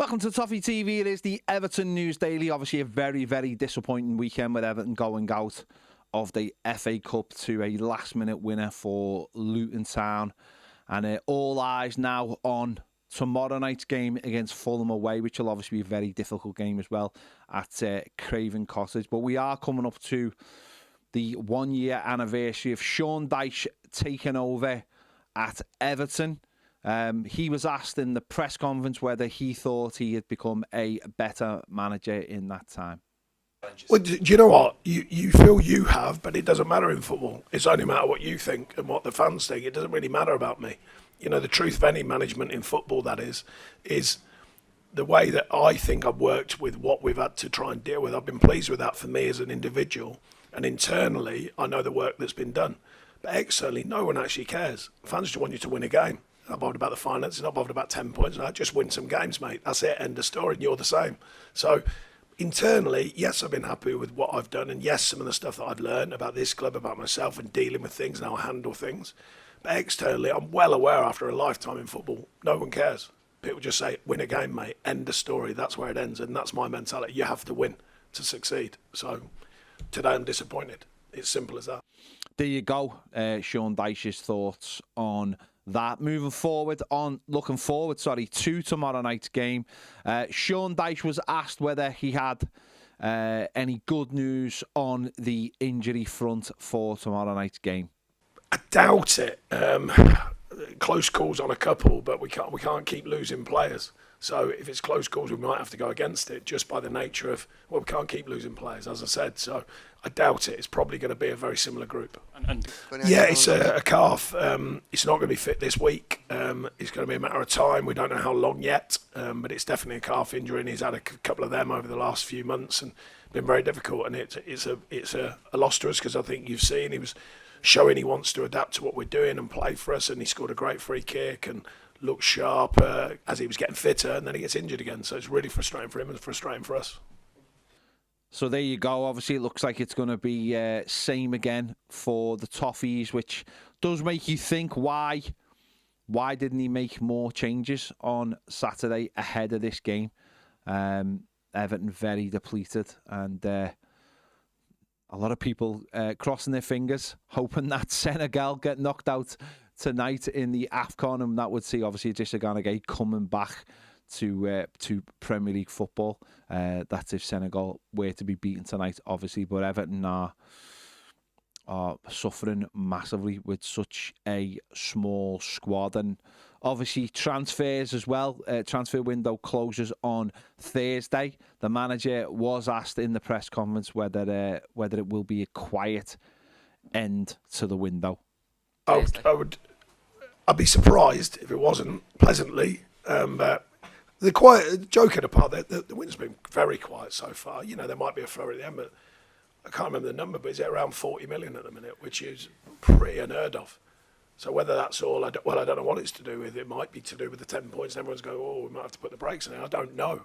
Welcome to Toffee TV. It is the Everton News Daily. Obviously a very, very disappointing weekend with Everton going out of the FA Cup to a last-minute winner for Luton Town. And all eyes now on tomorrow night's game against Fulham away, which will obviously be a very difficult game as well at Craven Cottage. But we are coming up to the one-year anniversary of Sean Dyche taking over at Everton. He was asked in the press conference whether he thought he had become a better manager in that time. Well, do you know what? You feel you have, but it doesn't matter in football. It's only matter what you think and what the fans think. It doesn't really matter about me. You know, the truth of any management in football, that is the way that I think I've worked with what we've had to try and deal with. I've been pleased with that for me as an individual. And internally, I know the work that's been done. But externally, no one actually cares. Fans just want you to win a game. Not bothered about the finances, not bothered about 10 points. No, just win some games, mate. That's it, end of story, and you're the same. So internally, yes, I've been happy with what I've done, and yes, some of the stuff that I've learned about this club, about myself and dealing with things and how I handle things. But externally, I'm well aware after a lifetime in football, no one cares. People just say, win a game, mate, end of story. That's where it ends, and that's my mentality. You have to win to succeed. So today I'm disappointed. It's simple as that. There you go, Sean Dyche's thoughts on that. Looking forward to tomorrow night's game. Sean Dyche was asked whether he had any good news on the injury front for tomorrow night's game. I doubt it. Close calls on a couple, but we can't keep losing players. So if it's close calls, we might have to go against it just by the nature of, well, we can't keep losing players, as I said. So I doubt it. It's probably going to be a very similar group. Yeah, it's a calf. It's not going to be fit this week. It's going to be a matter of time. We don't know how long yet, but it's definitely a calf injury, and he's had a couple of them over the last few months and been very difficult. And it's a loss to us because I think you've seen he was showing he wants to adapt to what we're doing and play for us, and he scored a great free kick and looked sharp as he was getting fitter, and then he gets injured again. So it's really frustrating for him and frustrating for us. So there you go. Obviously, it looks like it's going to be same again for the Toffees, which does make you think why didn't he make more changes on Saturday ahead of this game? Everton very depleted, and a lot of people crossing their fingers, hoping that Senegal get knocked out tonight in the AFCON, and that would see obviously Idrissa Gana Gueye coming back to Premier League football. That's if Senegal were to be beaten tonight, obviously. But Everton are suffering massively with such a small squad, and obviously transfers as well. Transfer window closes on Thursday. The manager was asked in the press conference whether it will be a quiet end to the window. I'd be surprised if it wasn't pleasantly. The quiet, joking apart, the window's been very quiet so far. You know, there might be a flurry at the end, but I can't remember the number, but it's around 40 million at the minute, which is pretty unheard of. So whether that's all, I don't know what it's to do with. It might be to do with the 10 points. And everyone's going, oh, we might have to put the brakes on it. I don't know.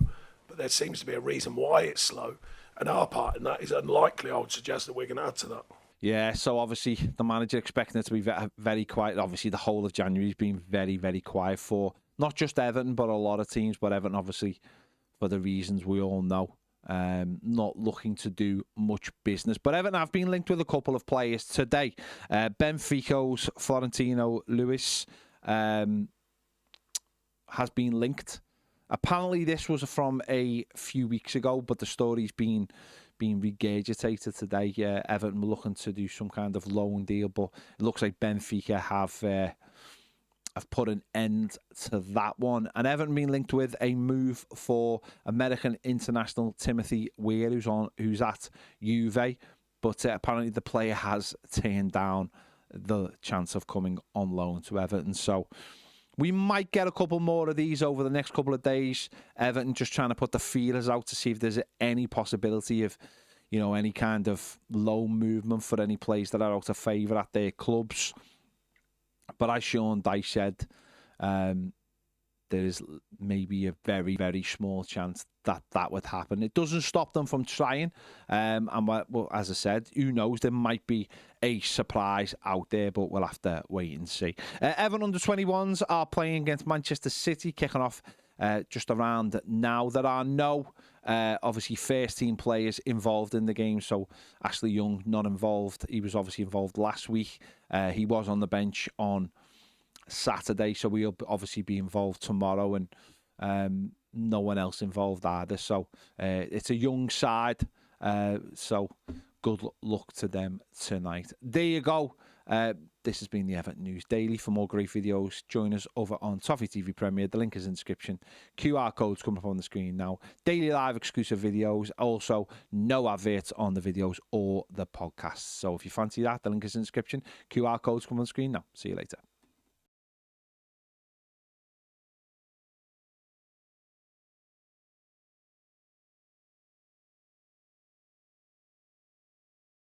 But there seems to be a reason why it's slow. And our part in that is unlikely. I would suggest that we're going to add to that. Yeah, so obviously the manager expecting it to be very quiet. Obviously the whole of January has been very, very quiet for not just Everton, but a lot of teams. But Everton, obviously, for the reasons we all know, not looking to do much business. But Everton have been linked with a couple of players today. Benfica's Florentino Luis has been linked. Apparently this was from a few weeks ago, but the story's been regurgitated today. Everton were looking to do some kind of loan deal, but it looks like Benfica have put an end to that one. And Everton been linked with a move for American international Timothy Weir, who's at Juve, but apparently the player has turned down the chance of coming on loan to Everton. So we might get a couple more of these over the next couple of days. Everton just trying to put the feelers out to see if there's any possibility of, you know, any kind of low movement for any players that are out of favour at their clubs. But as Sean Dyche said, there is maybe a very, very small chance that would happen. It doesn't stop them from trying. And well, as I said, who knows? There might be a surprise out there, but we'll have to wait and see. Everton under-21s are playing against Manchester City, kicking off just around now. There are no, obviously, first-team players involved in the game. So Ashley Young not involved. He was obviously involved last week. He was on the bench on Saturday, so we'll obviously be involved tomorrow, and no one else involved either. So it's a young side. So good luck to them tonight. There you go. This has been the Everton News Daily. For more great videos, join us over on Toffee TV Premier. The link is in the description. QR codes coming up on the screen now. Daily live exclusive videos. Also, no adverts on the videos or the podcasts. So if you fancy that, the link is in the description. QR codes come on the screen now. See you later.